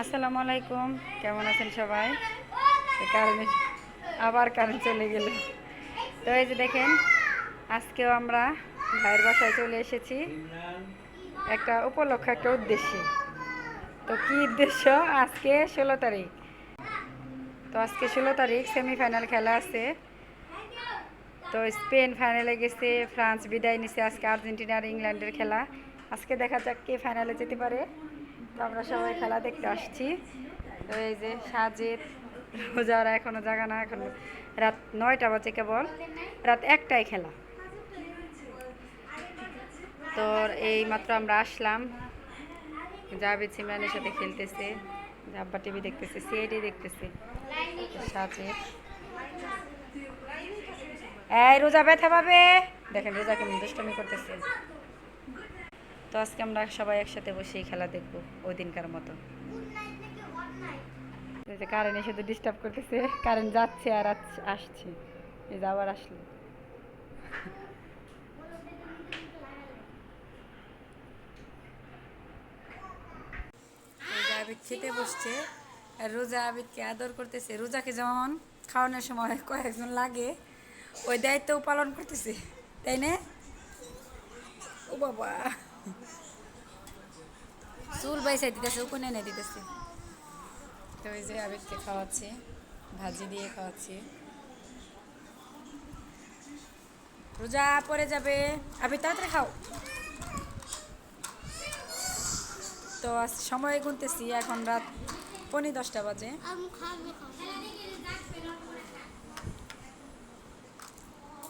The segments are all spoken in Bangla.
আসসালামু আলাইকুম, কেমন আছেন সবাই? কারেন্ট আবার কারেন্ট চলে গেল। তো এই যে দেখেন, আজকেও আমরা ভাইয়ের বাসায় চলে এসেছি একটা উপলক্ষ, একটা উদ্দেশ্যে। তো কি উদ্দেশ্য? আজকে 16 তারিখ। তো আজকে 16 তারিখ সেমিফাইনাল খেলা আছে। তো স্পেন ফাইনালে গেছে, ফ্রান্স বিদায় নিছে, আজকে আর্জেন্টিনা আর ইংল্যান্ডের খেলা। আজকে দেখা যাক কে ফাইনালে যেতে পারে। তো আমরা সবাই খেলা দেখতে আসছি। তো এই যে সাজিদ, রোজারা এখনো জাগা না, এখন রাত 9টা বাজে, কেবল রাত 1টায় খেলা। তো এই মাত্র আমরা আসলাম, জাভেদ সিমরানের সাথে খেলতেছে, আব্বা টিভি দেখতেছে, সিআইডি দেখতেছে। সাজিদ, এই রোজা ব্যথা পাবে, দেখেন রোজা কেমন দুষ্টমি করতেছে। তো আজকে আমরা সবাই একসাথে বসেই খেলা দেখবো ওই দিনকার মতো। কারেন্ট এসে তো ডিস্টার্ব করতেছে, কারেন্ট যাচ্ছে আর আসছে, এই যে আবার আসলো। আবিদ খেতে বসছে, আর রোজা আবিদকে আদর করতেছে। রোজাকে যেমন খাওয়ানোর সময় কয়েকজন লাগে, ওই দায়িত্বও পালন করতেছে, তাই না? ও বাবা, চুল বাইসাই দিতেছে, উপনে এনে দিতেছে। তো ওই যে আবিদকে খাওয়াচ্ছি, ভাজি দিয়ে খাওয়াচ্ছি। রোজা পরে যাবে, আবিদ তাড়াতাড়ি খাও। তো আজ সময় গুনতেছি, এখন রাত 9:45 বাজে।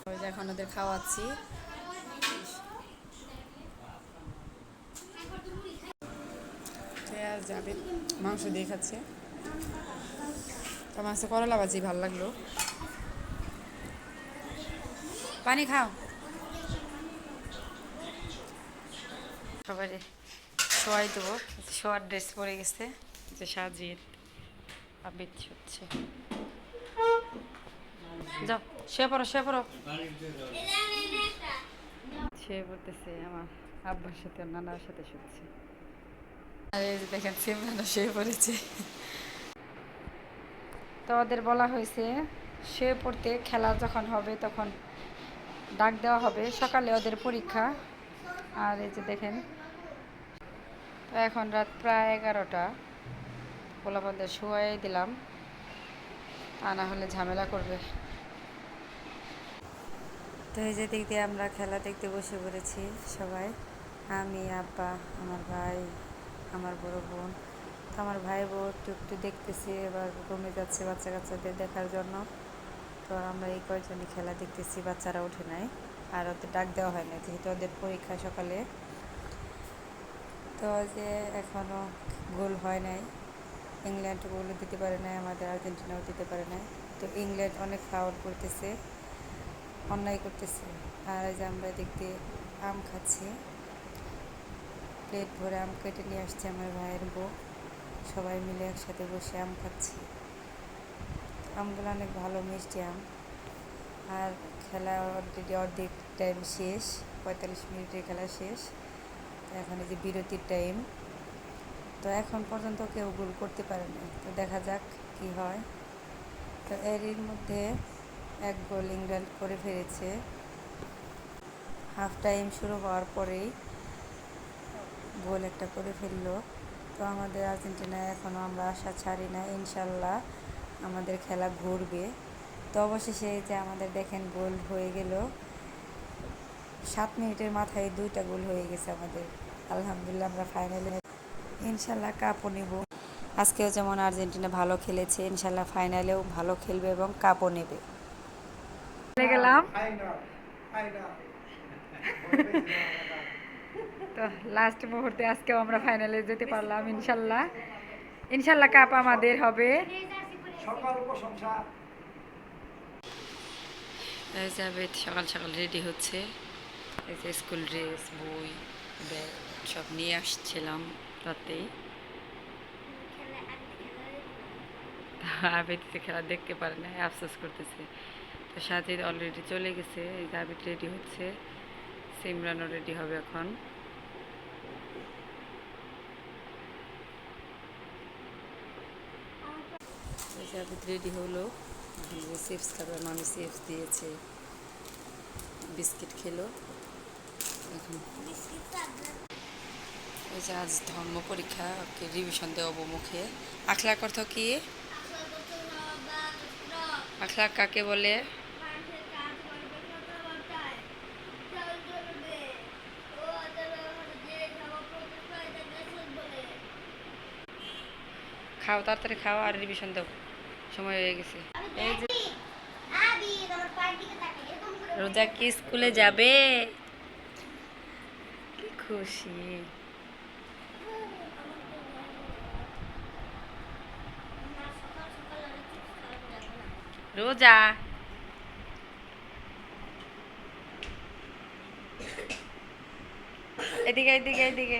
ওই যে এখন ওদের খাওয়াচ্ছি। আর যাবে মাংস দিয়ে খাচ্ছে। তো মাংস করলা ভাজি ভালো লাগলো। পানি খাও। সবাই শোয়াই দেবো, শোয়ার ড্রেস পরে গেছে, যে সাজিদ আবিদ হচ্ছে। যাও শুয়ে পড়ো, শুয়ে পড়ো। শুয়ে পড়তেছে, আমার আব্বার সাথে নানার সাথে শুচ্ছে। আর এই যে দেখেন সিমরানও শুয়ে পড়েছে। তো ওদের বলা হয়েছে শুয়ে পড়তে, খেলা যখন হবে তখন ডাক দেওয়া হবে। সকালে ওদের পরীক্ষা। আর এই যে দেখেন, তো এখন রাত প্রায় 11টা, পোলাপানদের শুয়াই দিলাম, তা না হলে ঝামেলা করবে। তো এই যে দিক দিয়ে আমরা খেলা দেখতে বসে পড়েছি সবাই, আমি, আব্বা, আমার ভাই, আমার বড় বোন। তো আমার ভাই বউ একটু একটু দেখতেছি, এবার ঘুমে যাচ্ছে বাচ্চা কাচ্চাদের দেখার জন্য। তো আমরা এই কয়েকজনই খেলা দেখতেছি, বাচ্চারা ওঠে নাই, আর ওদের ডাক দেওয়া হয় না যেহেতু ওদের পরীক্ষা সকালে। তো যে এখনও গোল হয় নাই, ইংল্যান্ড গোলও দিতে পারে নাই, আমাদের আর্জেন্টিনাও দিতে পারে নাই। তো ইংল্যান্ড অনেক ফাউল করতেছে, অন্যায় করতেছে। আর এই যে আমরা দেখতে আম খাচ্ছি, প্লেট ভরে আম কেটে নিয়ে আসছে আমার ভাইয়ের বউ, সবাই মিলে একসাথে বসে আম খাচ্ছি। আমগুলো অনেক ভালো মিষ্টি আম। আর খেলা অলরেডি অর্ধেক টাইম শেষ, 45 মিনিটের খেলা শেষ। এখন এই যে বিরতির টাইম। তো এখন পর্যন্ত কেউ গোল করতে পারে না, তো দেখা যাক কি হয়। তো এরই মধ্যে এক গোল ইংল্যান্ড করে ফেলেছে। হাফ টাইম শুরু হওয়ার পরেই গোল একটা করে ফেললো। তো আমাদের আর্জেন্টিনা এখনও আমরা আশা ছাড়ি না, ইনশাল্লাহ আমাদের খেলা ঘুরবে। তো অবশেষে যে আমাদের দেখেন গোল হয়ে গেল, 7 মিনিটের মাথায় 2টা গোল হয়ে গেছে আমাদের। আলহামদুলিল্লাহ, আমরা ফাইনালে ইনশাল্লাহ কাপও নেব। আজকেও যেমন আর্জেন্টিনা ভালো খেলেছে, ইনশাল্লাহ ফাইনালেও ভালো খেলবে এবং কাপও নেবে। গেলাম তো লাস্ট মুহূর্তে আজকেও আমরা ফাইনালে যেতে পারলাম, ইনশাল্লাহ। ইনশাল্লাহ কাপ আমাদের হবে। জাভেদ সকাল সকাল রেডি হচ্ছে, এই যে স্কুল ড্রেস, বই, ব্যাগ সব নিয়ে আসছিলাম রাতেই। আবিদ খেলা দেখতে পারে না, আফসোস করতেছে। তো সাজিদ অলরেডি চলে গেছে, এই যে আবিদ রেডি হচ্ছে, সিমরানও রেডি হবে এখন। আবিদ রেডি হলো, চিপস খাবে, মামি চিপস দিয়েছে, বিস্কিট খেলো এখন। এই যে আজ ধর্ম পরীক্ষা, ওকে রিভিশন দেওয়াবো মুখে। আখলাক অর্থ কি? আখলাক কাকে বলে? খাও, তাড়াতাড়ি খাও আর রিভিশন দাও, সময় হয়ে গেছে। এই যে রোজা কি স্কুলে যাবে? কি খুশি! রোজা এদিকে এদিকে এদিকে,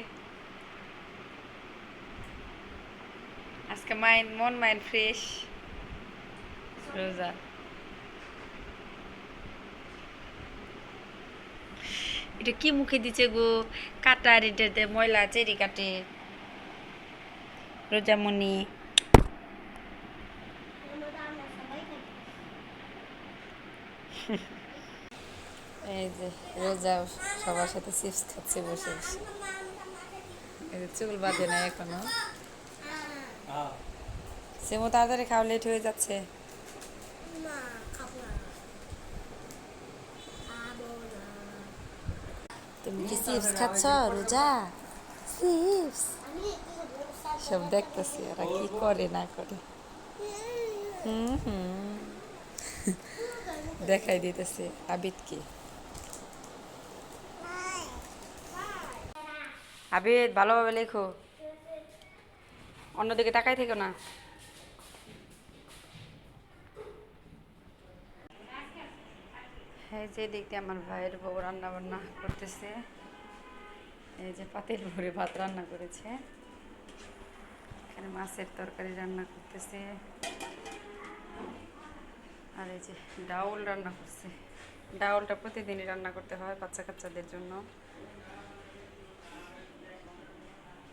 আজকে মাইন্ড ফ্রেশ। রোজা এটা কি মুখে দিচ্ছে গো? কাটার এটাতে ময়লা চেরি কাটে। রোজামণি এই যে রোজা সবার সাথে চিপস খাচ্ছে বসে বসে। এই যে চুল বাঁধে না এখনো। সেমো তাড়াতাড়ি খাওয়া, লেট হয়ে যাচ্ছে। তুমি কি চিপস খাচ্ছ রোজা? চিপস সব দেখতেছি ওরা কি করে না করে। দেখাই দিতেছে আবিদকে। আবিদ ভালোভাবে লেখো, অন্যদিকে তাকাই থেকো না। এই যে দেখতে আমার ভাইয়ের বউ রান্না বান্না করতেছে। এই যে পাতিল ভরে ভাত রান্না করেছে, এখানে মাছের তরকারি রান্না করতেছে, আর এই যে ডাউল রান্না করছে। ডাউলটা প্রতিদিনই রান্না করতে হয় বাচ্চা কাচ্চাদের জন্য।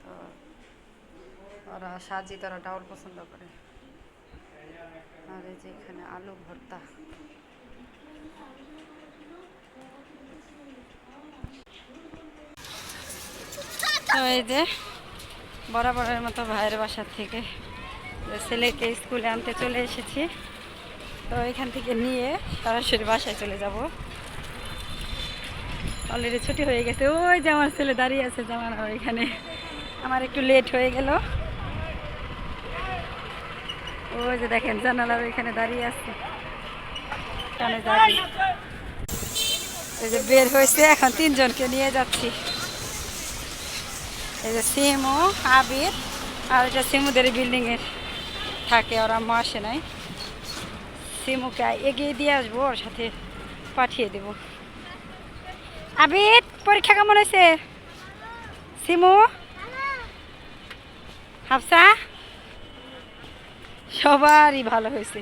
তো ওরা সাজি, তারা ডাউল পছন্দ করে। আর এই যে এখানে আলু ভর্তা। তো এই যে বরাবরের মতো ভাইয়ের বাসার থেকে ছেলেকে স্কুলে আনতে চলে এসেছি। তো এখান থেকে নিয়ে সরাসরি বাসায় চলে যাব। অলরেডি ছুটি হয়ে গেছে। ওই যে আমার ছেলে দাঁড়িয়ে আছে জামানা ওইখানে। আমার একটু লেট হয়ে গেল। ওই যে দেখেন জানালার ওইখানে দাঁড়িয়ে আছে। কানে যাবি, এই যে বের হয়েছে, এখন তিনজনকে নিয়ে যাচ্ছি। এই যে সিমু, আবির, আর এটা সিমুদের বিল্ডিংয়ের থাকে, ওরা আম্মা আসে নাই। সিমুকে এগিয়ে দিয়ে আসবো, ওর সাথে পাঠিয়ে দেব। আবির পরীক্ষা কেমন হয়েছে? সিমু, হাফসা, সবারই ভালো হয়েছে।